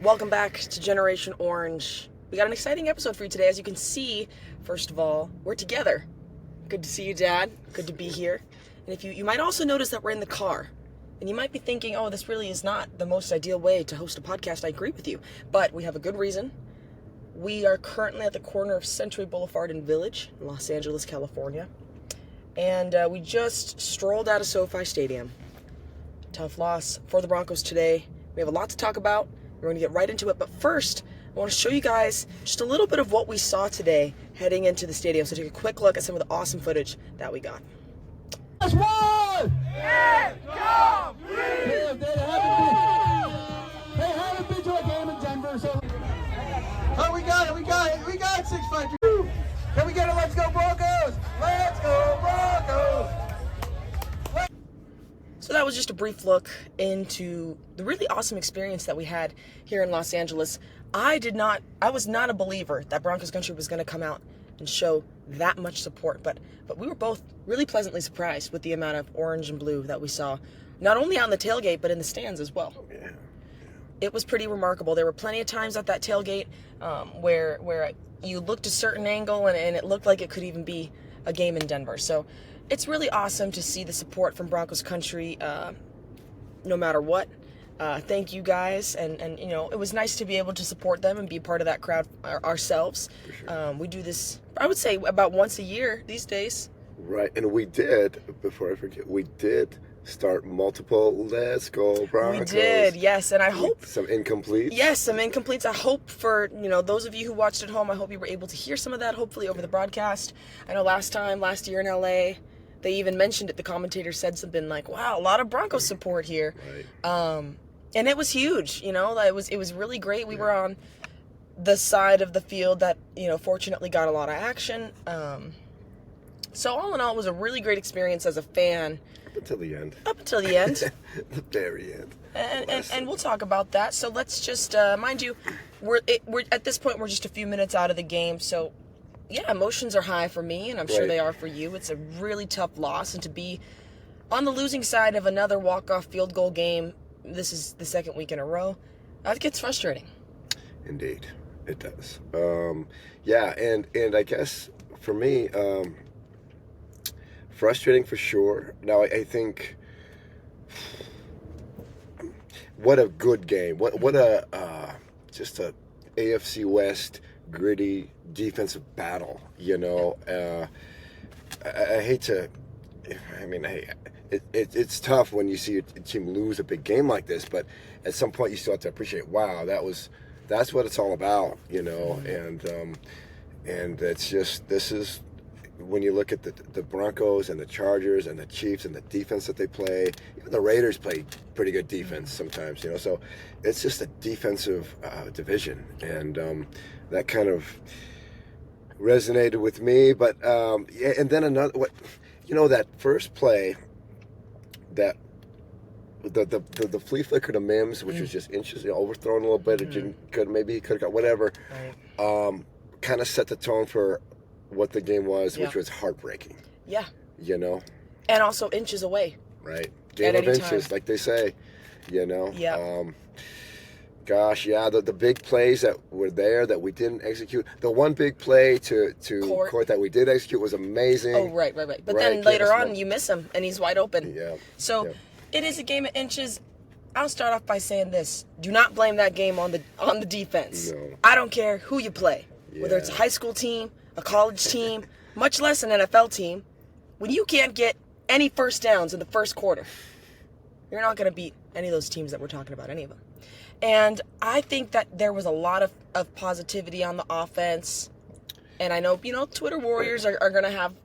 Welcome back to Generation Orange. We got an exciting episode for you today. As you can see, first of all, we're together. Good to see you, Dad. Good to be here. And if you might also notice that we're in the car. And you might be thinking, oh, this really is not the most ideal way to host a podcast. I agree with you. But we have a good reason. We are currently at the corner of Century Boulevard and Village in Los Angeles, California. And we just strolled out of SoFi Stadium. Tough loss for the Broncos today. We have a lot to talk about. We're going to get right into it. But first, I want to show you guys just a little bit of what we saw today heading into the stadium. So take a quick look at some of the awesome footage that we got. That's one! Incomplete! They haven't been to a game in Denver, so... Oh, we got it, 6-5. Can we get it? Let's go Broncos! Let's go Broncos! So that was just a brief look into the really awesome experience that we had here in Los Angeles. I was not a believer that Broncos country was going to come out and show that much support, but we were both really pleasantly surprised with the amount of orange and blue that we saw, not only on the tailgate, but in the stands as well. Yeah. It was pretty remarkable. There were plenty of times at that tailgate where you looked a certain angle and it looked like it could even be a game in Denver. So it's really awesome to see the support from Broncos country, no matter what. Thank you guys, and you know, it was nice to be able to support them and be part of that crowd ourselves. For sure. We do this, I would say, about once a year these days. Right, and we did, before I forget, we did start multiple Let's Go Broncos. We did, yes, and I hope... Some incompletes. Yes, some incompletes. I hope for, those of you who watched at home, I hope you were able to hear some of that, hopefully over the broadcast. I know last year in LA, they even mentioned it. The commentator said something like, wow, a lot of Broncos support here. Right. And it was huge, it was really great. We were on the side of the field that, fortunately got a lot of action. So all in all, it was a really great experience as a fan. Up until the end. The very end. And we'll talk about that. So let's just, mind you, we're at this point, we're just a few minutes out of the game. So yeah, emotions are high for me, and I'm sure they are for you. It's a really tough loss, and to be on the losing side of another walk-off field goal game, this is the second week in a row, that gets frustrating. Indeed, it does. Yeah, and I guess for me, frustrating for sure. Now I think, what a good game. What a just a AFC West gritty defensive battle. I hate to. I mean, hey, it's tough when you see a team lose a big game like this, but at some point you still have to appreciate, wow, that's what it's all about, and it's just, this is, when you look at the Broncos and the Chargers and the Chiefs and the defense that they play, even the Raiders play pretty good defense sometimes, so it's just a defensive division, and that kind of resonated with me, but yeah, and then that first play, that the flea flicker to Mims, which was just inches, overthrown a little bit, maybe he could have got whatever, kind of set the tone for what the game was, which was heartbreaking. Yeah. And also inches away. Right. Game of inches, like they say, Yeah. Gosh, yeah, the big plays that were there that we didn't execute. The one big play to Court that we did execute was amazing. Oh, right. But then later on, you miss him, and he's wide open. Yeah. So it is a game of inches. I'll start off by saying this. Do not blame that game on the defense. No. I don't care who you play, whether it's a high school team, a college team, much less an NFL team. When you can't get any first downs in the first quarter, you're not going to beat any of those teams that we're talking about, any of them. And I think that there was a lot of positivity on the offense. And I know, Twitter warriors are going to have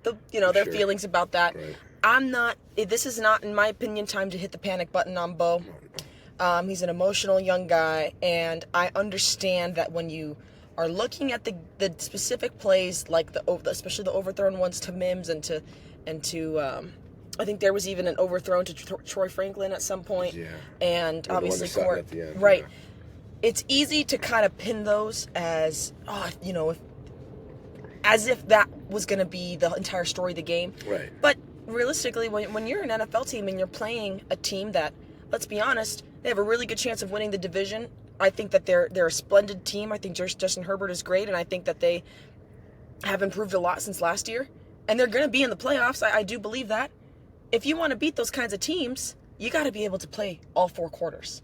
their feelings about that. Right. This is not, in my opinion, time to hit the panic button on Bo. He's an emotional young guy, and I understand that when you are looking at the specific plays, like especially the overthrown ones to Mims and to I think there was even an overthrown to Troy Franklin at some point. Yeah. And obviously Court. At the end, right. Yeah. It's easy to kind of pin those as, as if that was going to be the entire story of the game. Right. But realistically, when you're an NFL team and you're playing a team that, let's be honest, They have a really good chance of winning the division. I think that they're a splendid team. I think Justin Herbert is great, and I think that they have improved a lot since last year. And they're going to be in the playoffs. I do believe that. If you want to beat those kinds of teams, you got to be able to play all 4 quarters.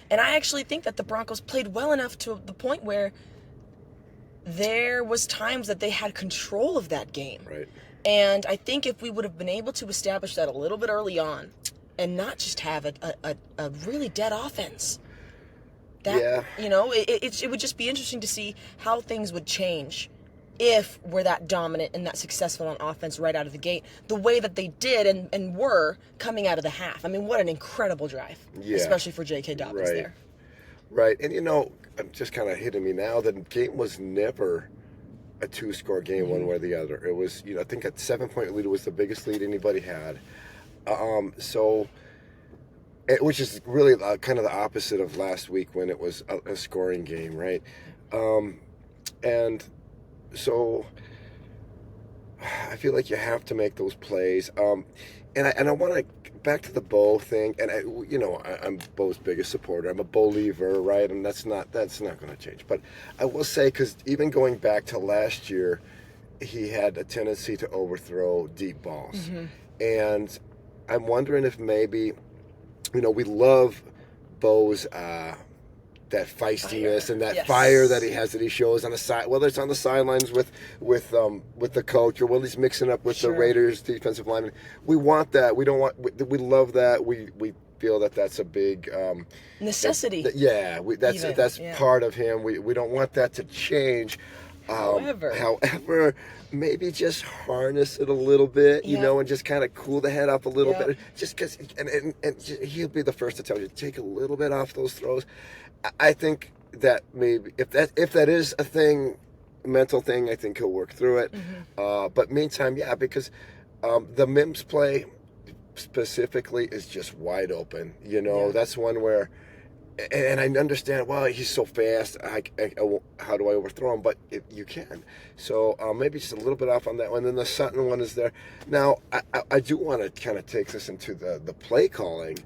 And I actually think that the Broncos played well enough to the point where there was times that they had control of that game. Right. And I think if we would have been able to establish that a little bit early on and not just have a really dead offense, that, it would just be interesting to see how things would change if we're that dominant and that successful on offense right out of the gate, the way that they did and were coming out of the half. I mean, what an incredible drive, especially for J.K. Dobbins there. Right, and I'm just kind of hitting me now. The game was never a 2-score game one way or the other. It was, I think a 7-point lead was the biggest lead anybody had. Which is really kind of the opposite of last week when it was a scoring game, right? And so I feel like you have to make those plays. And I want to back to the Bo thing. And I'm Bo's biggest supporter. I'm a believer, right? And that's not going to change. But I will say, because even going back to last year, he had a tendency to overthrow deep balls. And I'm wondering if maybe, we love Bo's that feistiness and that fire that he has, that he shows on the side, whether it's on the sidelines with the coach, or whether he's mixing up with the Raiders defensive lineman. We want that. We love that. We feel that that's a big necessity. That's part of him. We don't want that to change. However, maybe just harness it a little bit, and just kind of cool the head up a little bit. Just because, and he'll be the first to tell you, take a little bit off those throws. I think that maybe if that is a thing, mental thing, I think he'll work through it. But meantime, because the Mims play specifically is just wide open. That's one where. And I understand, well, he's so fast, how do I overthrow him? But you can. So maybe just a little bit off on that one. Then the Sutton one is there. Now, I do want to kind of take this into the play calling,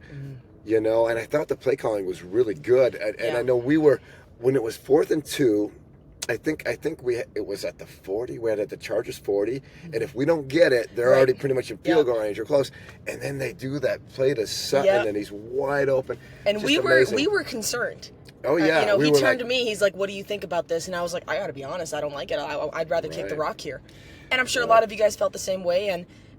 and I thought the play calling was really good. And I know we were, when it was 4th and 2, I think it was at the 40. We had at the Chargers 40, and if we don't get it, they're already pretty much in field goal range or close. And then they do that play to Sutton, and he's wide open. And just we amazing. were concerned. Oh yeah, he turned to me. He's like, "What do you think about this?" And I was like, "I got to be honest. I don't like it. I'd rather kick the rock here." And I'm sure a lot of you guys felt the same way.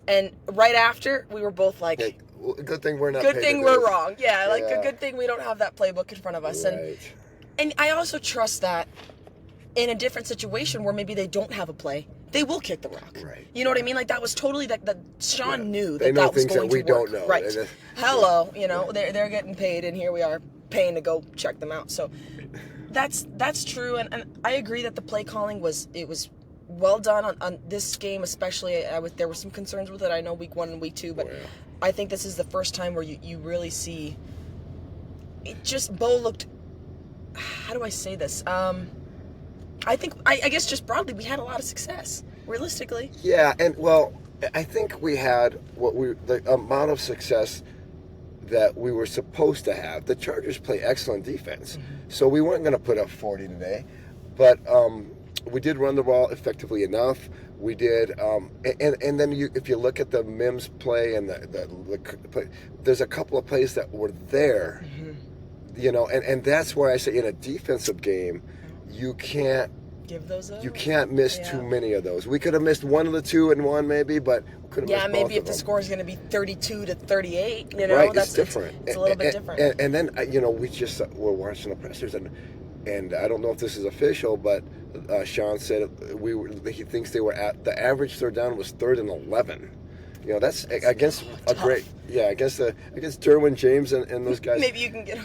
And right after, we were both like, hey, "Good thing we're not. Good thing we're wrong." Yeah, like a good thing we don't have that playbook in front of us. Right. And I also trust that. In a different situation where maybe they don't have a play, they will kick the rock. Right. You know what I mean? Like that was totally that Sean knew they that know that was things going that we to work. don't know. Right. Hello, they're getting paid, and here we are paying to go check them out. So that's true, and I agree that the play calling was well done on this game, especially. There were some concerns with it. I know week 1 and week 2, but I think this is the first time where you really see it. Just Bo looked. How do I say this? I guess just broadly, we had a lot of success, realistically. Yeah, and I think we had the amount of success that we were supposed to have. The Chargers play excellent defense, so we weren't going to put up 40 today, but we did run the ball effectively enough. We did, and then if you look at the Mims play and the play, there's a couple of plays that were there, and that's why I say in a defensive game, you can't give those up. You can't miss too many of those. We could have missed one of the 2 and 1 maybe, but we could have missed both maybe if of the them. score is going to be 32-38, right, that's it's different. It's a little bit different. And then we just were watching the pressers, and I don't know if this is official, but Sean said he thinks they were at the average third down was 3rd and 11. That's against a great against Derwin James and those guys. Maybe you can get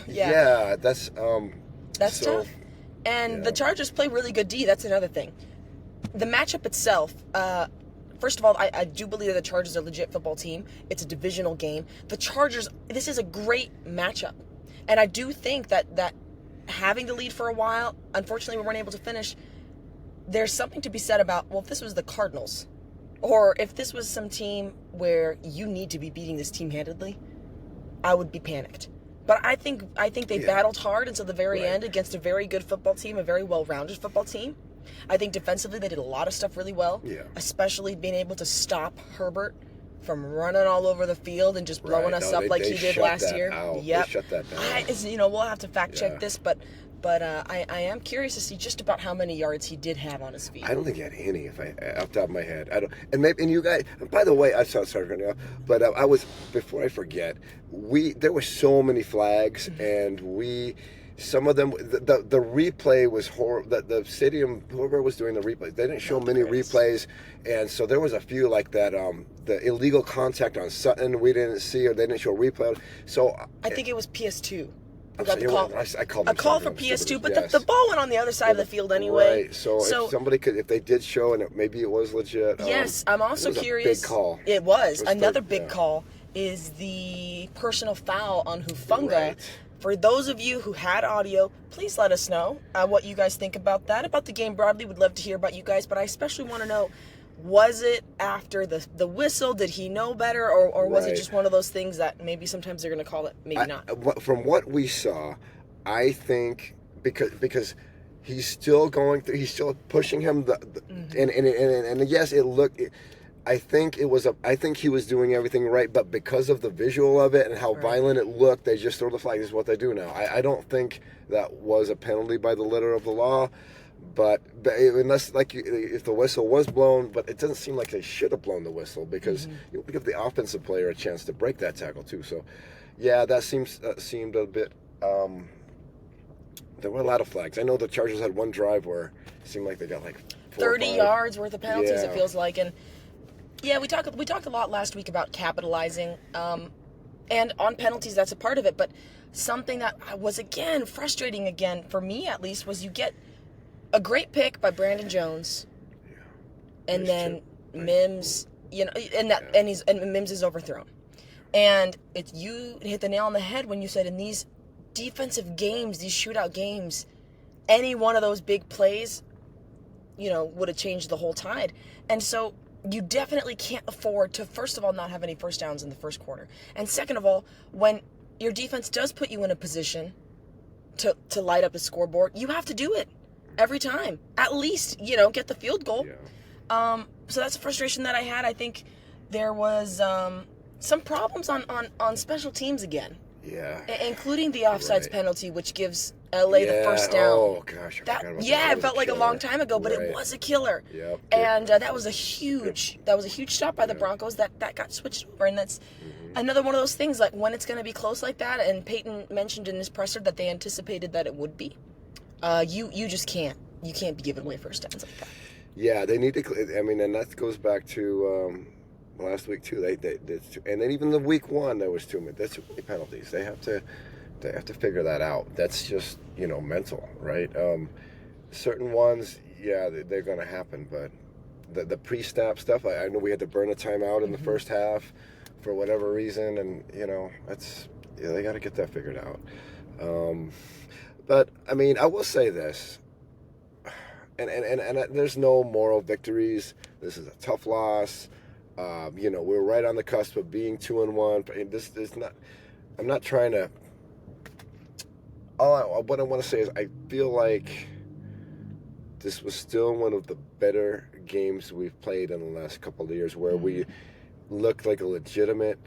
that's tough. And the Chargers play really good D. That's another thing. The matchup itself, first of all, I do believe that the Chargers are a legit football team. It's a divisional game. The Chargers, this is a great matchup. And I do think that having the lead for a while, unfortunately we weren't able to finish, there's something to be said about, if this was the Cardinals, or if this was some team where you need to be beating this team handedly, I would be panicked. But I think they Yeah. battled hard until the very Right. end against a very good football team, a very well-rounded football team. I think defensively they did a lot of stuff really well, Yeah. especially being able to stop Herbert from running all over the field and just blowing Right. us No, up like they he did shut last that year. out. Yep. They shut that down. We'll have to fact check Yeah. this, but I am curious to see just about how many yards he did have on his feet. I don't think he had any, off the top of my head. I don't. And maybe, and you guys. By the way, sorry for you, but I was, before I forget. There were so many flags, and some of them. The replay was horrible. The stadium, whoever was doing the replays, they didn't show many replays, and so there was a few like that. The illegal contact on Sutton we didn't see, or they didn't show a replay. So I think it was PS2. We I'm got the sorry, call. I called A them call for something PS2, stupid, but yes. the ball went on the other side of the field anyway. Right. So if somebody could, if they did show, and maybe it was legit. Yes, I'm also it was curious. A big call. It was. Another big, big yeah. call is the personal foul on Hufanga. Right. For those of you who had audio, please let us know what you guys think about that, about the game broadly. Would love to hear about you guys, but I especially want to know, was it after the whistle? Did he know better, or was it Right. just one of those things that maybe sometimes they're going to call it, maybe not? From what we saw, I think because he's still going through, he's still pushing him. And yes, it looked. I think he was doing everything right, but because of the visual of it and how violent it looked, they just throw the flag. This is what they do now. I don't think that was a penalty by the letter of the law, but unless if the whistle was blown, but it doesn't seem like they should have blown the whistle because you give the offensive player a chance to break that tackle too. So, yeah, that seemed a bit. There were a lot of flags. I know the Chargers had one drive where it seemed like they got like 30 yards worth of penalties. Yeah. It feels like, and yeah, we talked a lot last week about capitalizing, and on penalties. That's a part of it. But something that was again frustrating again for me at least was you get a great pick by Brandon Jones, and then Mims, and Mims is overthrown, and you hit the nail on the head when you said in these defensive games, these shootout games, any one of those big plays, would have changed the whole tide. And so you definitely can't afford to, first of all, not have any first downs in the first quarter. And second of all, when your defense does put you in a position to light up the scoreboard, you have to do it every time. At least, get the field goal. Yeah. So that's a frustration that I had. I think there was some problems on special teams again. Yeah. Including the offsides penalty, which gives LA the first down. Oh gosh, I forgot about that. Yeah, That it felt like a long time ago, but it was a killer. Yep. And that was a huge stop by the Broncos that got switched over, and that's another one of those things. Like when it's going to be close like that, and Peyton mentioned in his presser that they anticipated that it would be. You just can't be giving away first downs like that. Yeah, they need to. I mean, and that goes back to last week too. And then even the week one there was too many penalties. They have to figure that out. That's just mental, right? Certain ones, yeah, they're going to happen, but the pre-snap stuff, I know we had to burn a timeout in the first half for whatever reason, and they got to get that figured out. But I mean, I will say this. And there's no moral victories. This is a tough loss. We're right on the cusp of being 2-1. This is not. I'm not trying to. What I want to say is I feel like this was still one of the better games we've played in the last couple of years, where we looked like a legitimate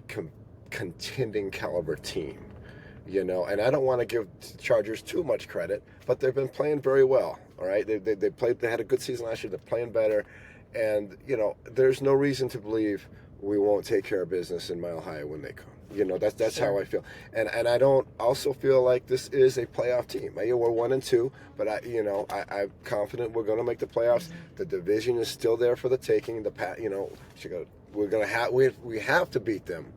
contending caliber team. And I don't want to give Chargers too much credit, but they've been playing very well. All right, they had a good season last year. They're playing better, and there's no reason to believe we won't take care of business in Mile High when they come. That's how I feel, and I don't also feel like this is a playoff team. We're 1-2, but I'm confident we're going to make the playoffs. The division is still there for the taking. We have to beat them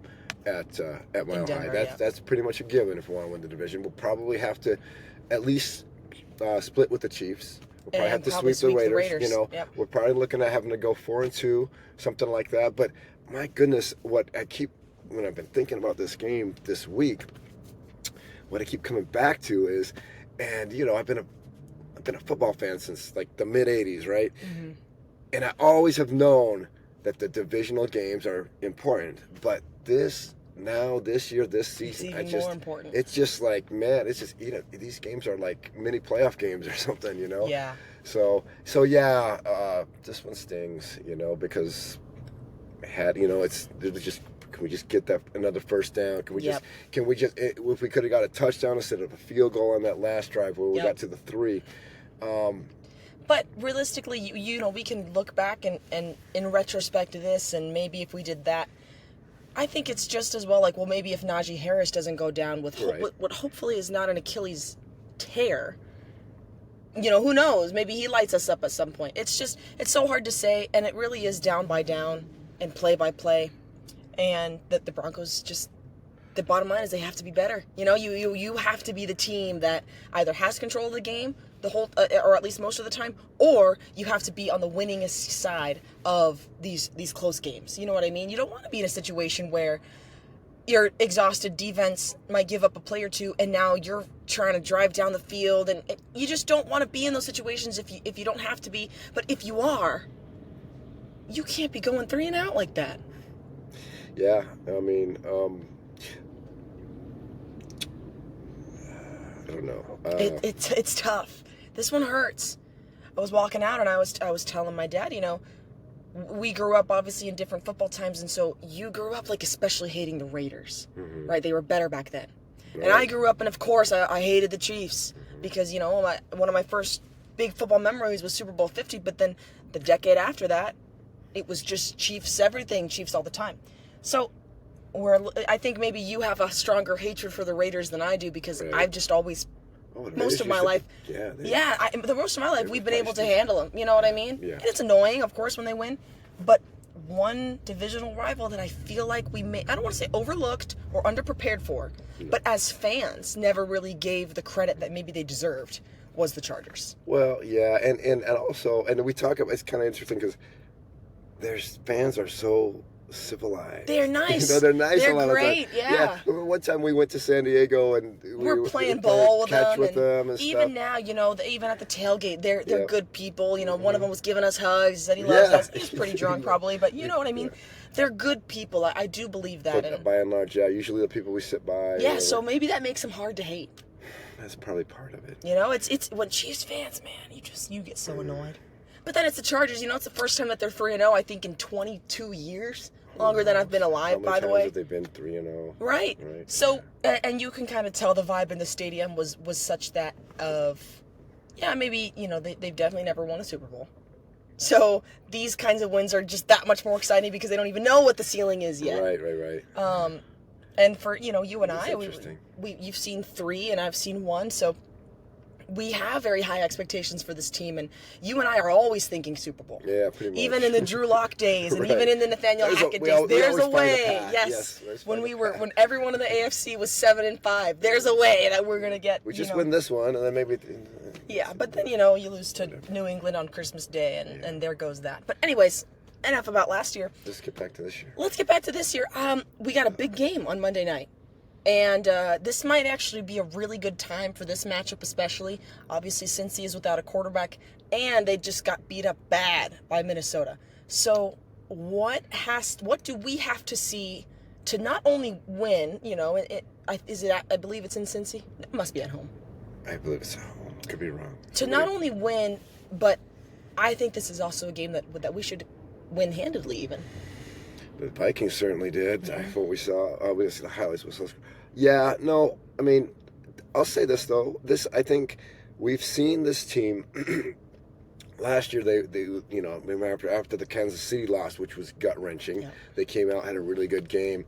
at Mile Denver, High. That's pretty much a given if we want to win the division. We'll probably have to at least split with the Chiefs. We'll probably have to sweep the Raiders. We're probably looking at having to go 4-2, something like that. But my goodness, when I've been thinking about this game this week, what I keep coming back to is, and I've been a football fan since like the mid '80s, right? Mm-hmm. And I always have known that the divisional games are important, but this now this year, this season, it's even more important. It's just like, man, it's just, these games are like mini playoff games or something, Yeah. So yeah, this one stings, because can we just get that another first down? Can we just if we could have got a touchdown instead of a field goal on that last drive where we got to the 3. But realistically, we can look back and in retrospect to this, and maybe if we did that, I think it's just as well like, well, maybe if Najee Harris doesn't go down with what hopefully is not an Achilles tear, who knows? Maybe he lights us up at some point. It's so hard to say, and it really is down by down and play by play, and that the Broncos just, the bottom line is they have to be better. You have to be the team that either has control of the game the whole, or at least most of the time, or you have to be on the winningest side of these close games. You know what I mean? You don't want to be in a situation where your exhausted defense might give up a play or two, and now you're trying to drive down the field, and you just don't want to be in those situations if you don't have to be. But if you are, you can't be going 3 and out like that. Yeah, I mean, I don't know. It's tough. This one hurts. I was walking out and I was telling my dad, we grew up obviously in different football times, and so you grew up like especially hating the Raiders, right? They were better back then. Right. And I grew up, and of course I hated the Chiefs because one of my first big football memories was Super Bowl 50, but then the decade after that, it was just Chiefs everything, Chiefs all the time. So I think maybe you have a stronger hatred for the Raiders than I do because I've just always, most of my life, most of my life we've been able to handle them. You know what I mean? Yeah. And it's annoying, of course, when they win, but one divisional rival that I feel like I don't want to say overlooked or underprepared for, but as fans never really gave the credit that maybe they deserved was the Chargers. Well, yeah, and also, and we talk about, it's kind of interesting because their fans are so civilized. They're nice. They're nice. They're a lot great. Of time. Yeah. One time we went to San Diego and we're playing ball with them. And even stuff. now, even at the tailgate, they're good people. One of them was giving us hugs. He said he loves us. He's pretty drunk probably, but you know what I mean. Yeah. They're good people. I do believe that. But by and large, yeah. Usually the people we sit by. Yeah. So maybe that makes them hard to hate. That's probably part of it. It's when Chiefs fans, man, you get so annoyed. But then it's the Chargers. It's the first time that they're 3-0, I think, in 22 years. Longer than I've been alive, by the way. How many times have they been 3-0? Right. So, and you can kind of tell the vibe in the stadium was such that maybe, they've definitely never won a Super Bowl. So these kinds of wins are just that much more exciting because they don't even know what the ceiling is yet. Right. And for, you and I, you've seen 3 and I've seen 1, so we have very high expectations for this team, and you and I are always thinking Super Bowl. Yeah, pretty much. Even in the Drew Lock days, and even in the Nathaniel Hackett days, there's a way. Yes, when everyone in the AFC was 7-5, there's a way that we're gonna get. We just win this one, and then maybe. Yeah, but then you lose to New England on Christmas Day, and there goes that. But anyways, enough about last year. Let's get back to this year. Let's get back to this year. We got a big game on Monday night. And this might actually be a really good time for this matchup, especially. Obviously, Cincy is without a quarterback, and they just got beat up bad by Minnesota. So what do we have to see to not only win, I believe it's in Cincy? It must be at home. I believe it's at home. Could be wrong. To not only win, but I think this is also a game that we should win handedly even. The Vikings certainly did. Mm-hmm. What we saw, we didn't see the highlights. Yeah, no, I mean, I'll say this, though. I think we've seen this team. Last year, they remember after the Kansas City loss, which was gut-wrenching, they came out, had a really good game.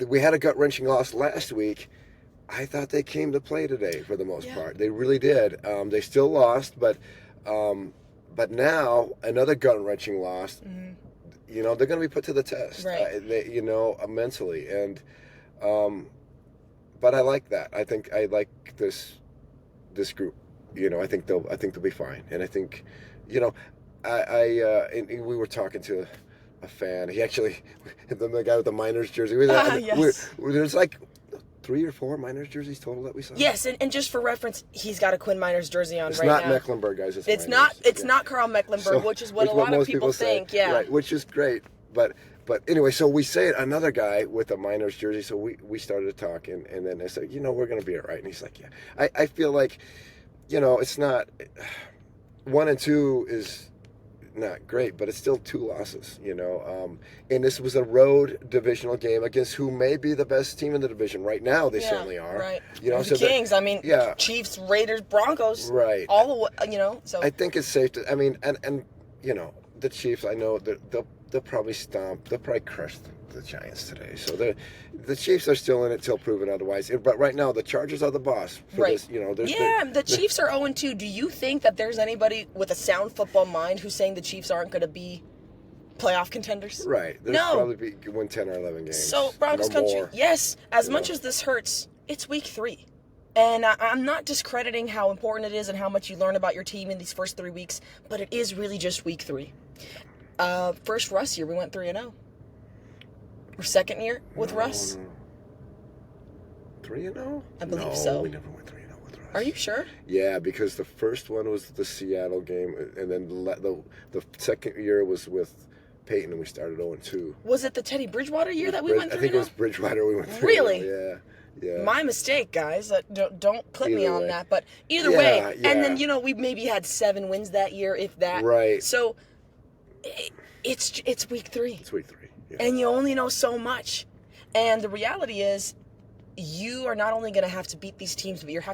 We had a gut-wrenching loss last week. I thought they came to play today for the most part. They really did. They still lost, but now another gut-wrenching loss. Mm-hmm. They're going to be put to the test, right. Mentally. And, but I like that. I think I like this group. I think they'll be fine. And I think, and we were talking to a fan. He actually, the guy with the Miners jersey. Yes. There's like 3 or 4 Miners jerseys total that we saw. Yes, and just for reference, he's got a Quinn Miners jersey on right now. It's not Mecklenburg, guys. It's not Carl Mecklenburg, which is what a lot of people think. Yeah, right, which is great. But But anyway, so we say another guy with a Miners jersey. So we started talking, and then I said, we're going to be all right. And he's like, yeah. I feel like, it's not 1 and 2 is not great, but it's still 2 losses. And this was a road divisional game against who may be the best team in the division right now. They certainly are. Right. The so Kings. Chiefs, Raiders, Broncos. Right. All the way. So I think it's safe to. I mean, and the Chiefs. I know they'll probably stomp. They'll probably crush the Giants today. So the Chiefs are still in it till proven otherwise. But right now, the Chargers are the boss. For this, the Chiefs are 0-2. Do you think that there's anybody with a sound football mind who's saying the Chiefs aren't going to be playoff contenders? Right. There's probably win 10 or 11 games. So Broncos country, more. Yes. As much as this hurts, it's week 3. And I'm not discrediting how important it is and how much you learn about your team in these first 3 weeks, but it is really just week 3. First Russ year, we went 3-0. Or second year with Russ? 3-0? I believe so. We never went 3-0 with Russ. Are you sure? Yeah, because the first one was the Seattle game, and then the second year was with Peyton, and we started 0-2. Was it the Teddy Bridgewater year that we went 3-0? I think it was Bridgewater we went 3-0. Really? Yeah. Yeah. My mistake, guys. Don't put me on that. But either way, and then we maybe had 7 wins that year, if that. Right. So it's week 3. It's week 3. Yeah. And you only know so much. And the reality is, you are not only going to have to beat these teams, but you're going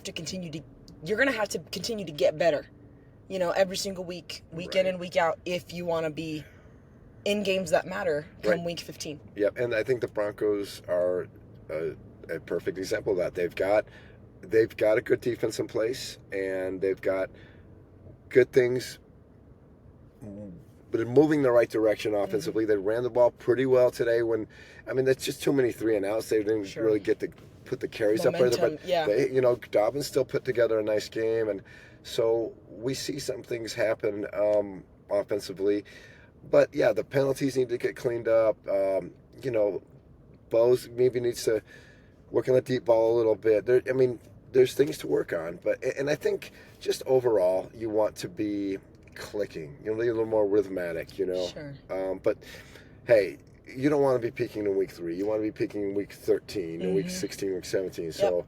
to have to continue to get better. Every single week in and week out, if you want to be in games that matter come week 15. Yep. And I think the Broncos are a perfect example of that. They've got a good defense in place, and they've got good things, but in moving the right direction offensively. They ran the ball pretty well today. That's just too many 3 and outs. They didn't really get to put the carries up there. But they, Dobbins still put together a nice game, and so we see some things happen offensively. But yeah, the penalties need to get cleaned up. Bose maybe needs to work on the deep ball a little bit. There's things to work on, and I think just overall, you want to be clicking. Be a little more rhythmic. Sure. But hey, you don't want to be peaking in week 3. You want to be peaking in week 13, in week 16, week 17. Yep. So,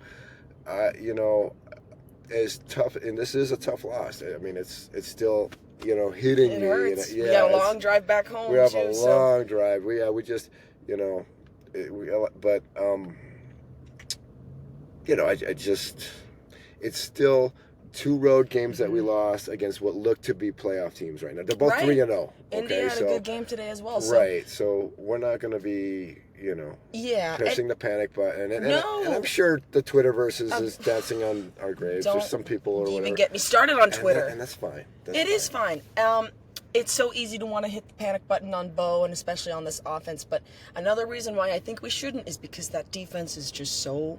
as tough, and this is a tough loss. It's still hitting it me. Hurts. We got a long drive back home. We have a long drive. We just it's still 2 road games that we lost against what look to be playoff teams right now. They're both 3-0. Indy had a good game today as well. Right. So we're not going to be, pressing the panic button. And I'm sure the Twitterverse is dancing on our graves. There's some people or whatever. Don't even get me started on Twitter. And that's fine. It is fine. It's so easy to want to hit the panic button on Bo, and especially on this offense. But another reason why I think we shouldn't is because that defense is just so,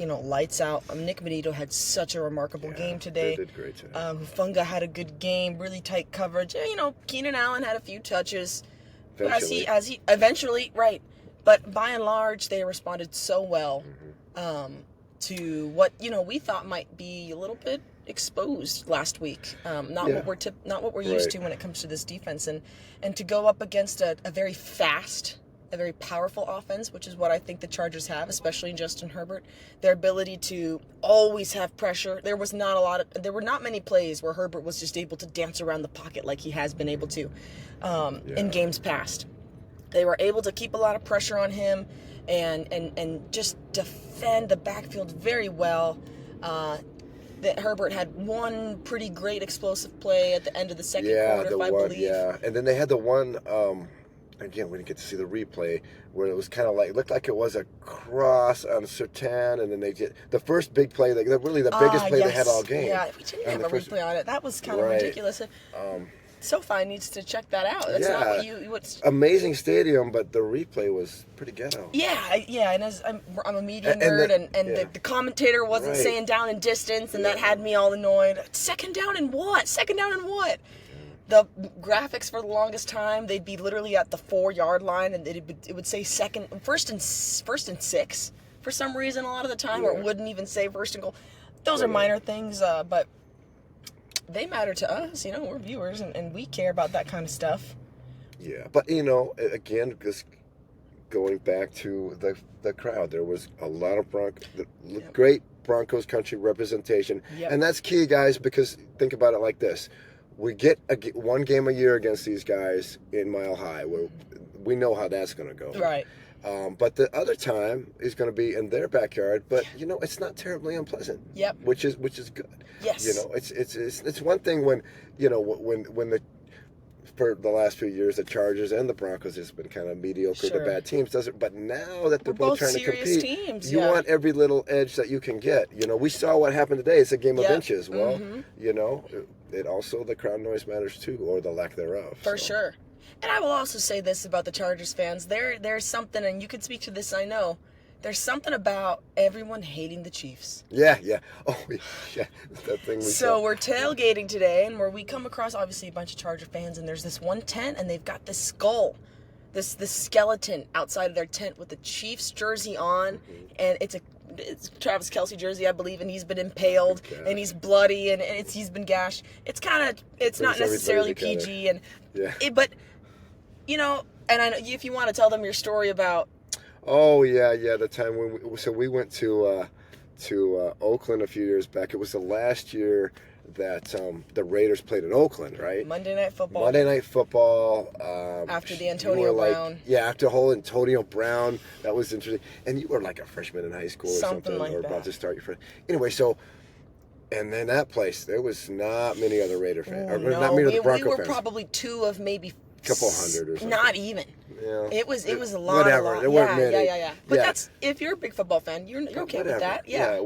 lights out. Nick Benito had such a remarkable game today. They did great today. Hufunga had a good game, really tight coverage. Keenan Allen had a few touches. Eventually, right. But by and large, they responded so well to what we thought might be a little bit exposed last week. Not what we're used to when it comes to this defense, and to go up against a very fast, a very powerful offense, which is what I think the Chargers have, especially in Justin Herbert. Their ability to always have pressure. There were not many plays where Herbert was just able to dance around the pocket like he has been able to in games past. They were able to keep a lot of pressure on him and just defend the backfield very well. That Herbert had one pretty great explosive play at the end of the second quarter, I believe. Yeah, and then they had the one, again, we didn't get to see the replay, where it was kind of it looked like it was a cross on Surtain, and then they did the first big play, really the biggest play they had all game. Yeah, we didn't have a replay on it. That was kind of ridiculous. SoFi needs to check that out. That's not what you would. Amazing stadium, but the replay was pretty ghetto. Yeah, and as I'm a media nerd, and the commentator wasn't saying down and distance, and that had me all annoyed. Second down and what? The graphics for the longest time, they'd be literally at the 4-yard line, and it would say first and 6 for some reason a lot of the time, or it wouldn't even say first and goal. Those are minor things, but they matter to us. We're viewers, and we care about that kind of stuff. Yeah, but again, just going back to the crowd, there was a lot of great Broncos country representation, and that's key, guys. Because think about it like this: we get one game a year against these guys in Mile High, where we know how that's going to go. Right. But the other time is going to be in their backyard, but it's not terribly unpleasant. Yep. Which is good. Yes. It's one thing when for the last few years the Chargers and the Broncos has been kind of mediocre to bad teams, but now that they're both trying to compete, teams, you want every little edge that you can get. We saw what happened today. It's a game of inches. Well, it also, the crowd noise matters too, or the lack thereof. For sure. And I will also say this about the Chargers fans. There's something, and you can speak to this, I know. There's something about everyone hating the Chiefs. Yeah. Oh, yeah. That thing we saw. We're tailgating today, and where we come across, obviously, a bunch of Charger fans, and there's this one tent, and they've got this skull, this skeleton outside of their tent with the Chiefs jersey on, and it's Travis Kelce jersey, I believe, and he's been impaled, and he's bloody, and he's been gashed. It's not necessarily PG, but and I know if you want to tell them your story about. Oh yeah, the time when we went to Oakland a few years back. It was the last year that the Raiders played in Oakland, right? Monday Night Football. After the Antonio Brown. After the whole Antonio Brown. That was interesting. And you were like a freshman in high school or something, like or that. about to start your freshman. Anyway, and then that place, there was not many other Raider fans, or not many other Bronco fans. We were probably two of maybe couple hundred or something. Not even. Yeah. It was a lot. Whatever. There weren't many. Yeah. But that's, if you're a big football fan, you're okay with that. Yeah.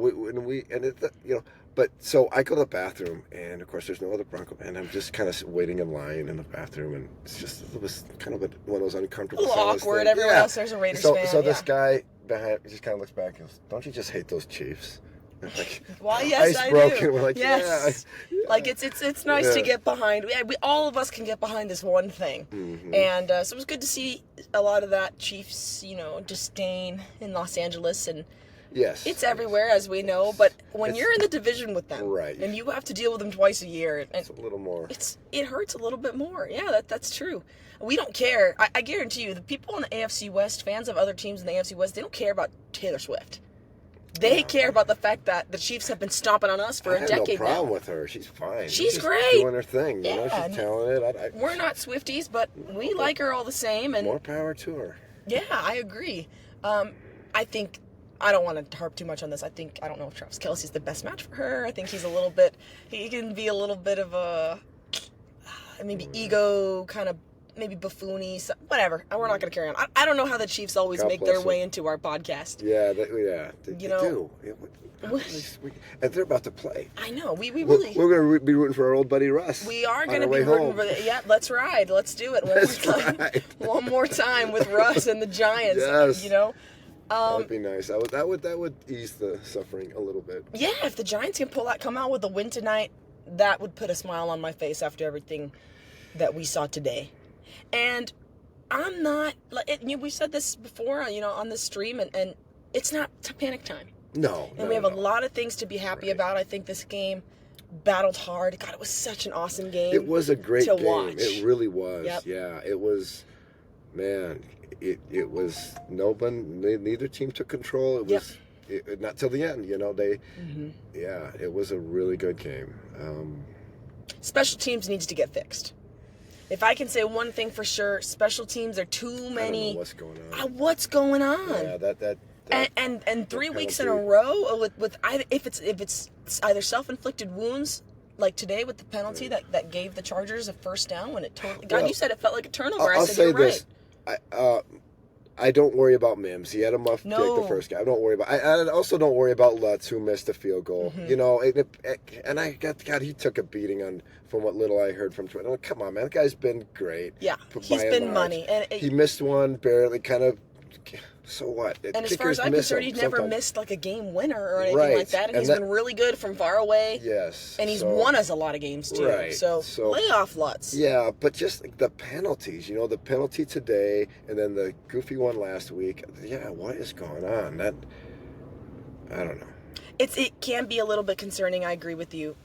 But so I go to the bathroom, and of course there's no other Bronco, and I'm just kind of waiting in line in the bathroom, and it was kind of one of those uncomfortable. A little awkward. Things. Everyone else there's a Raiders fan. So this guy behind just kind of looks back and goes, "Don't you just hate those Chiefs?" Like, well, yes, I do. We're like, yes. Yeah. Like it's nice to get behind. We all of us can get behind this one thing, and so it was good to see a lot of that Chiefs, disdain in Los Angeles, and it's everywhere as we know. But when you're in the division with them, right, and you have to deal with them twice a year, and it's a little more. It hurts a little bit more. Yeah, that's true. We don't care. I guarantee you, the people in the AFC West, fans of other teams in the AFC West, they don't care about Taylor Swift. They care about the fact that the Chiefs have been stomping on us for a decade now. I have no problem with her. She's fine. She's great. Doing her thing. She's talented. We're not Swifties, but we like her all the same. And more power to her. Yeah, I agree. I think, I don't want to harp too much on this. I don't know if Travis Kelce's the best match for her. I think he can be a little bit of a, maybe ego kind of, maybe buffoony, whatever. We're not going to carry on. I don't know how the Chiefs always make their way into our podcast. Yeah, they do. And they're about to play. I know. We're going to be rooting for our old buddy Russ. We are going to be rooting for let's ride. Let's do it one more time with Russ and the Giants. Yes. That would be nice. That would ease the suffering a little bit. Yeah, if the Giants can come out with a win tonight, that would put a smile on my face after everything that we saw today. And I'm not, we said this before, on this stream, and it's not panic time. No. And we have a lot of things to be happy about. I think this game battled hard. God, it was such an awesome game. It was a great game. Watch. It really was. Yep. Yeah, it was, man, it was, neither team took control. It was, not till the end, it was a really good game. Special teams needs to get fixed. If I can say one thing for sure, special teams are too many. I don't know what's going on. What's going on? Yeah, that and 3 weeks in a row with either if it's either self-inflicted wounds like today with the penalty that gave the Chargers a first down when it totally. God, you said it felt like a turnover. I'll say this. Right. I don't worry about Mims. He had a muff kick the first guy. I don't worry about. I also don't worry about Lutz, who missed the field goal. And he took a beating from what little I heard from Twitter. Come on, man, the guy's been great. Yeah, he's been money, and he missed one barely. Kind of. So what? And as far as I'm concerned, he's never missed like a game winner or anything like that. And he's been really good from far away. Yes. And he's won us a lot of games too. Right. So lay off Lutz. Yeah, but just like the penalties, the penalty today and then the goofy one last week. Yeah, what is going on? I don't know. It can be a little bit concerning. I agree with you.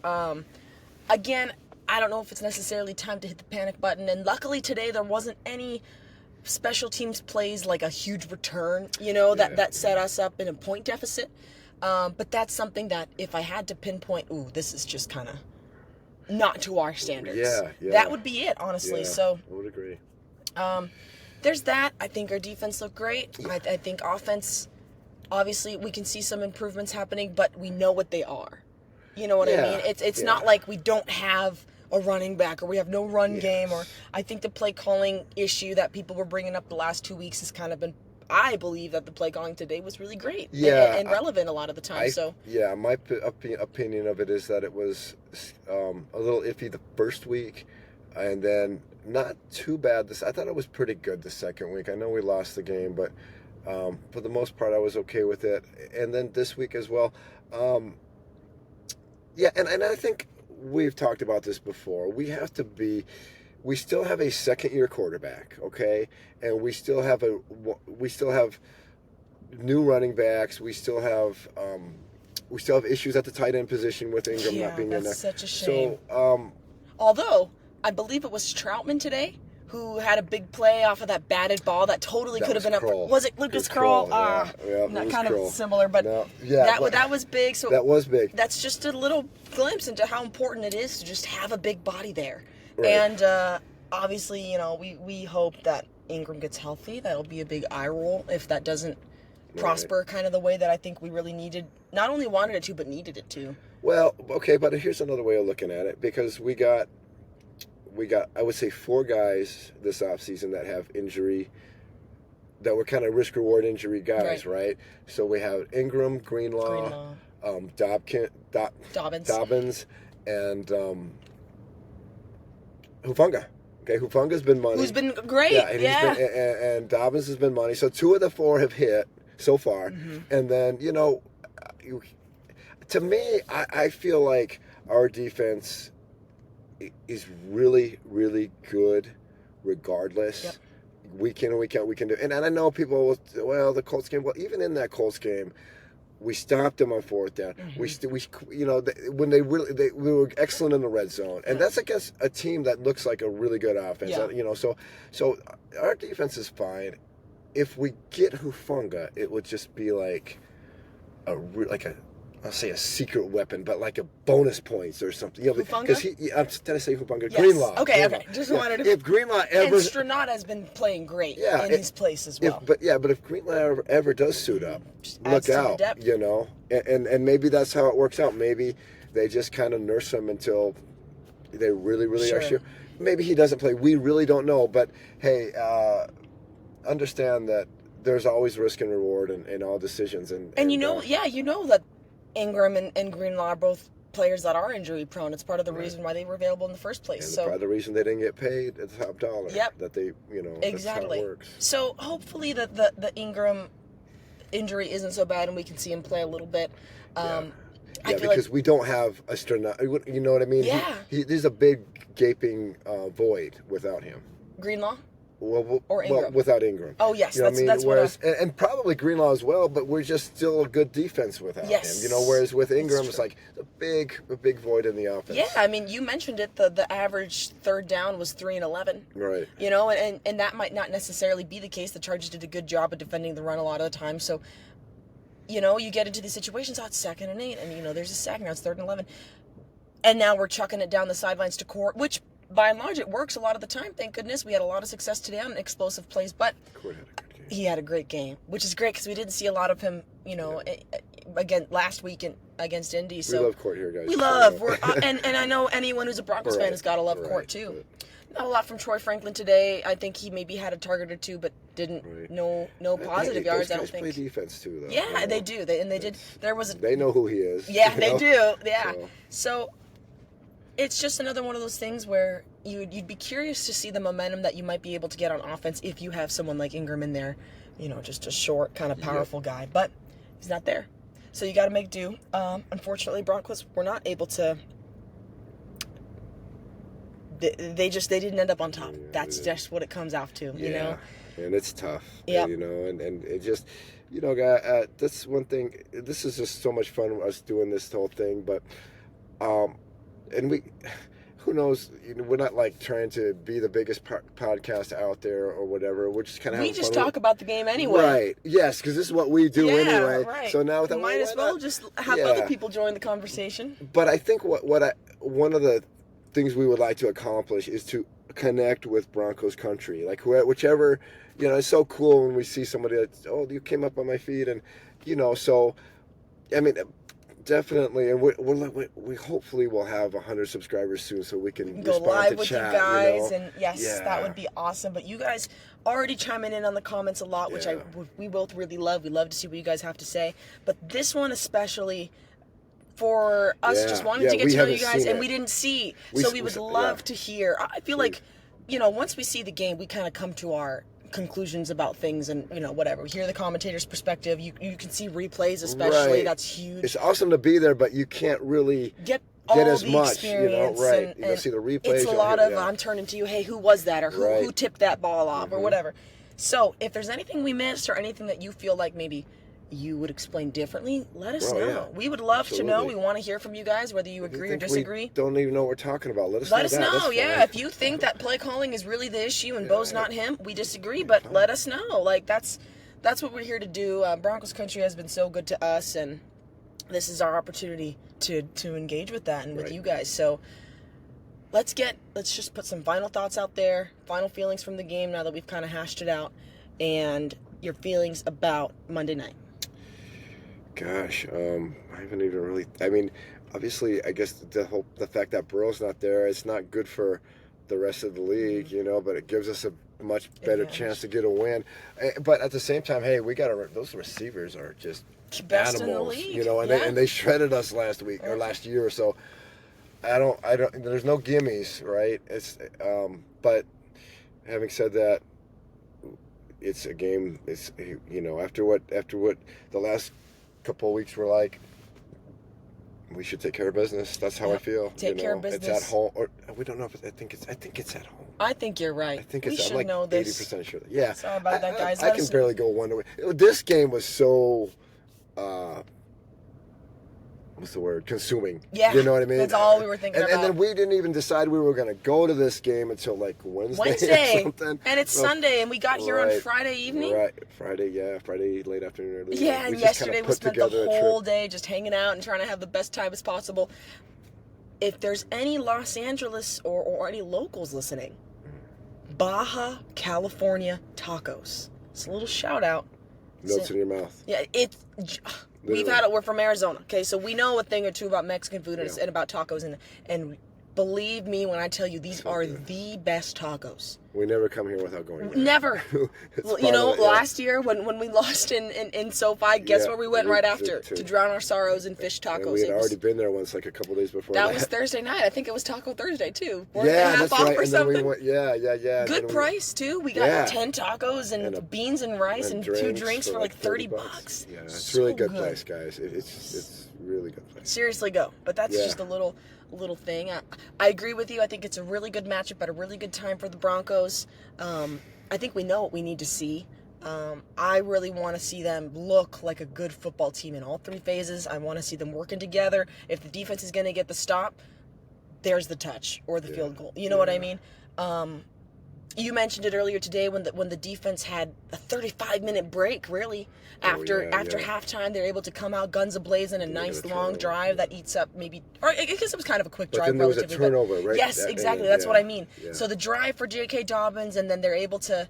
Again, I don't know if it's necessarily time to hit the panic button. And luckily today there wasn't any special teams plays like a huge return, that set us up in a point deficit. But that's something that if I had to pinpoint, this is just kind of not to our standards. Yeah. That would be it, honestly. Yeah, So I would agree. There's that. I think our defense looked great. I think offense, obviously, we can see some improvements happening, but we know what they are. You know what I mean? It's not like we don't have a running back or we have no run game. Or I think the play calling issue that people were bringing up the last 2 weeks has kind of been. I believe that the play calling today was really great and relevant a lot of the time. My opinion of it is that it was a little iffy the first week, and then not too bad. I thought it was pretty good the second week. I know we lost the game, but for the most part, I was okay with it. And then this week as well. And I think we've talked about this before. We still have a second-year quarterback, okay, and we still have new running backs. We still have issues at the tight end position with Ingram not being in there. That's such a shame. So, although I believe it was Troutman today who had a big play off of that batted ball that totally could have been up. Was it Lucas Kroll? Kind of similar, but that was big. So that was big. That's just a little glimpse into how important it is to just have a big body there. Right. And obviously, we hope that Ingram gets healthy. That'll be a big eye roll if that doesn't prosper kind of the way that I think we really not only wanted it to, but needed it to. Well, okay, but here's another way of looking at it, because we got I would say 4 guys this offseason that have injury, that were kind of risk-reward injury guys, right? So we have Ingram, Greenlaw. Dobbins, and Hufanga. Okay, Hufanga's been money. Who's been great, and Dobbins has been money. So 2 of the 4 have hit so far. Mm-hmm. And then, to me, I feel like our defense is really, really good regardless. Yep. Week in and week out, we can do. And I know people will, the Colts game, even in that Colts game, we stopped them on 4th down. Mm-hmm. We were excellent in the red zone, and that's against a team that looks like a really good offense. Yeah. So our defense is fine. If we get Hufanga, it would just be like I'll say a secret weapon, but like a bonus points or something. Hufanga? Because did I say Hufanga? Yes. Greenlaw. Okay. Just wanted to. If Greenlaw ever. And Stronat has been playing great in his place as well. But if Greenlaw ever does suit up, look out. And maybe that's how it works out. Maybe they just kind of nurse him until they really, really are sure. Maybe he doesn't play. We really don't know. But hey, understand that there's always risk and reward in all decisions. And that Ingram and Greenlaw are both players that are injury prone. It's part of the reason why they were available in the first place. And part of the reason they didn't get paid at the top dollar. Yep. That they, exactly. That's how it works. So hopefully the Ingram injury isn't so bad and we can see him play a little bit. Because we don't have a Stronat. You know what I mean? Yeah. There's a big gaping void without him. Greenlaw? Or Ingram? Well, without Ingram. Oh, yes. That's whereas, and probably Greenlaw as well, but we're just still a good defense without him. Whereas with Ingram, it's like a big void in the offense. Yeah, you mentioned it. The average 3rd down was 3 and 11. Right. And that might not necessarily be the case. The Chargers did a good job of defending the run a lot of the time. So, you get into these situations, it's 2nd and 8, and, there's a sack, now it's 3rd and 11. And now we're chucking it down the sidelines to Court, which by and large, it works a lot of the time. Thank goodness. We had a lot of success today on explosive plays, but he had a great game, which is great because we didn't see a lot of him, again, last week against Indy. So we love Court here, guys. We love. And I know anyone who's a Broncos fan has got to love Court, too. Not a lot from Troy Franklin today. I think he maybe had a target or 2, but didn't no positive yards. I don't think. They play defense too, though. Yeah, they do. They did. There was. They know who he is. Yeah, they do. Yeah. So it's just another one of those things where you'd be curious to see the momentum that you might be able to get on offense if you have someone like Ingram in there, just a short, kind of powerful guy. But he's not there, so you got to make do. Unfortunately, Broncos were not able to. They didn't end up on top. That's just what it comes out to, And it's tough. Yeah. And it just, guy. That's one thing. This is just so much fun us doing this whole thing, but, and who knows? We're not like trying to be the biggest podcast out there or whatever. We're just kind of we just talk about the game anyway. Right? Yes, because this is what we do anyway. Right. So now might as well just have other people join the conversation. But I think one of the things we would like to accomplish is to connect with Broncos country, like whichever. It's so cool when we see somebody that's, oh, you came up on my feed, and so I mean. Definitely, and we hopefully will have 100 subscribers soon, so we can go live with chat, you guys, and yes, that would be awesome. But you guys already chiming in on the comments a lot, which we both really love. We love to see what you guys have to say. But this one especially, for us just wanting to get to know you guys, and we didn't see, so we would love to hear. I feel like, once we see the game, we kind of come to our conclusions about things, and whatever. We hear the commentator's perspective. You can see replays, especially. Right. That's huge. It's awesome to be there, but you can't really get as the much. Experience, right? And see the replays. It's a lot of I'm turning to you. Hey, who was that, or who tipped that ball off, or whatever. So if there's anything we missed, or anything that you feel like maybe you would explain differently, let us know. Yeah. We would love to know. We want to hear from you guys, whether you agree or disagree. We don't even know what we're talking about. Let us know. Yeah. If you think that play calling is really the issue and Bo's not him, we disagree, but let us know. Like, that's what we're here to do. Broncos country has been so good to us, and this is our opportunity to engage with that and with you guys. So let's just put some final thoughts out there, final feelings from the game now that we've kind of hashed it out, and your feelings about Monday night. Gosh, I haven't even really. I mean, obviously, I guess the fact that Burrow's not there, it's not good for the rest of the league, but it gives us a much better chance to get a win. But at the same time, hey, those receivers are just best animals, in the league. And they shredded us last week or last year or so. I don't. There's no gimmies, right? It's. But having said that, it's a game. It's after what the last couple of weeks were like, we should take care of business. That's how I feel. Take care of business. It's at home, or we don't know if I think it's at home. I think you're right. I think we I'm should like know this. 80% sure. Yeah. Sorry about that, guys. I can barely go one way. This game was so. What's the word? Consuming. Yeah. You know what I mean? That's all we were thinking about. And then we didn't even decide we were going to go to this game until like Wednesday. Or something. And it's Sunday, and we got here on Friday evening. Right. Friday late afternoon. Early yeah, and yesterday we spent the whole day just hanging out and trying to have the best time as possible. If there's any Los Angeles or any locals listening, Baja California tacos. It's a little shout out. Melts in your mouth. Yeah, we're from Arizona, okay, so we know a thing or two about Mexican food and about tacos, and believe me when I tell you, these are the best tacos. We never come here without going there. Never. Last year when we lost in SoFi, guess where we went right after? To drown our sorrows in fish tacos. And we had already been there once, like a couple days before that. That was Thursday night. I think it was Taco Thursday, too. That's right. Or and something. then we went, yeah. Good price, too. We got 10 tacos and beans and rice and 2 drinks for like $30. Yeah, it's really good place, guys. It's really good place. Seriously, go. But that's just a little thing. I agree with you. I think it's a really good matchup at a really good time for the Broncos. I think we know what we need to see. I really want to see them look like a good football team in all 3 phases. I want to see them working together. If the defense is going to get the stop, there's the touch or the field goal. You know what I mean? You mentioned it earlier today when the defense had a 35-minute break, really. After halftime, they're able to come out guns a-blazing, a nice long drive that eats up maybe... Or I guess it was kind of a quick drive. But then there was a turnover, right? Yes, exactly. That's what I mean. Yeah. So the drive for J.K. Dobbins, and then they're able to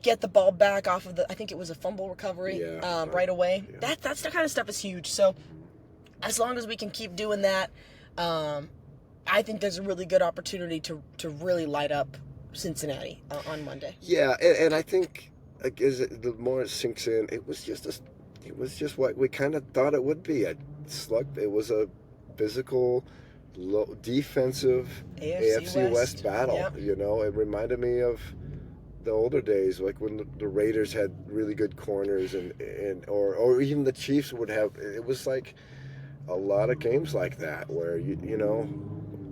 get the ball back off of I think it was a fumble recovery right away. Yeah. That's the kind of stuff is huge. So as long as we can keep doing that, I think there's a really good opportunity to really light up Cincinnati on Monday. Yeah, and I think the more it sinks in, it was just what we kind of thought it would be. A slug. It was a physical, defensive AFC West battle. Yep. It reminded me of the older days, like when the Raiders had really good corners, or even the Chiefs would have. It was like a lot of games like that where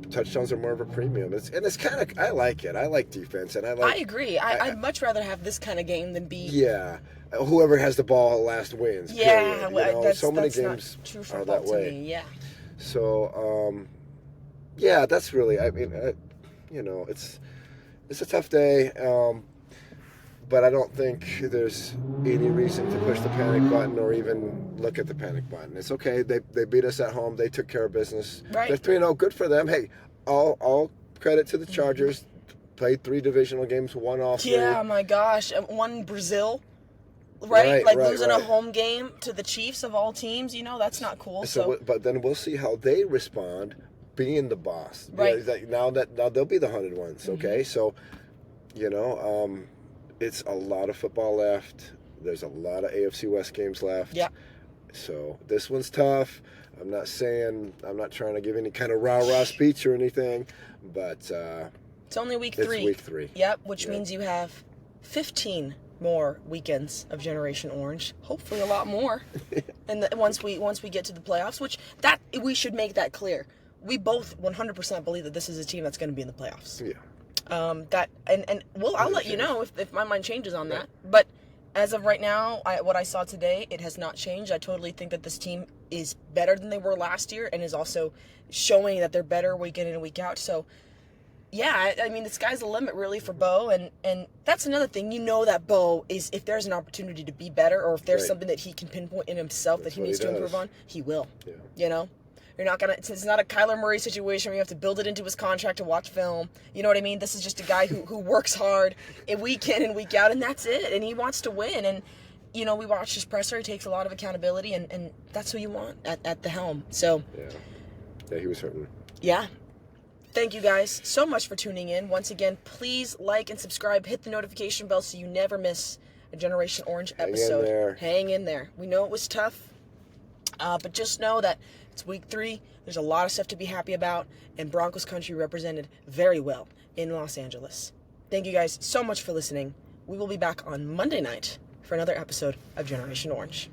touchdowns are more of a premium. It's kind of, I like it. I like defense, and I agree. I'd much rather have this kind of game than be. Yeah, whoever has the ball last wins. Yeah, so many that's games not true are that way. To me, yeah. So, yeah, that's really. I mean, it's a tough day. But I don't think there's any reason to push the panic button or even look at the panic button. It's okay. They beat us at home. They took care of business. Right. They're 3-0. Good for them. Hey, all credit to the Chargers. Played 3 divisional games, won all 3. Yeah, my gosh. One in Brazil, right? Like losing a home game to the Chiefs of all teams, that's not cool. But then we'll see how they respond being the boss. Right. Now they'll be the 100 ones, okay? So, it's a lot of football left. There's a lot of AFC West games left. Yeah. So this one's tough. I'm not trying to give any kind of rah-rah speech or anything, but it's only week 3. It's week 3. Yep, which means you have 15 more weekends of Generation Orange. Hopefully a lot more. And once we get to the playoffs, which we should make that clear. We both 100% believe that this is a team that's going to be in the playoffs. Yeah. I'll let you know if my mind changes on that. But as of right now, what I saw today, it has not changed. I totally think that this team is better than they were last year and is also showing that they're better week in and week out. So, yeah, I mean, the sky's the limit really for Bo. And that's another thing. That Bo is, if there's an opportunity to be better or if there's something that he can pinpoint in himself that he needs to improve on, he will. Yeah. You're not it's not a Kyler Murray situation where you have to build it into his contract to watch film. You know what I mean? This is just a guy who works hard week in and week out, and that's it. And he wants to win. And, we watched his presser. He takes a lot of accountability, and that's who you want at the helm. So, yeah, he was hurting. Yeah. Thank you guys so much for tuning in. Once again, please like and subscribe. Hit the notification bell so you never miss a Generation Orange episode. Hang in there. We know it was tough, but just know that it's week 3. There's a lot of stuff to be happy about, and Broncos country represented very well in Los Angeles. Thank you guys so much for listening. We will be back on Monday night for another episode of Generation Orange.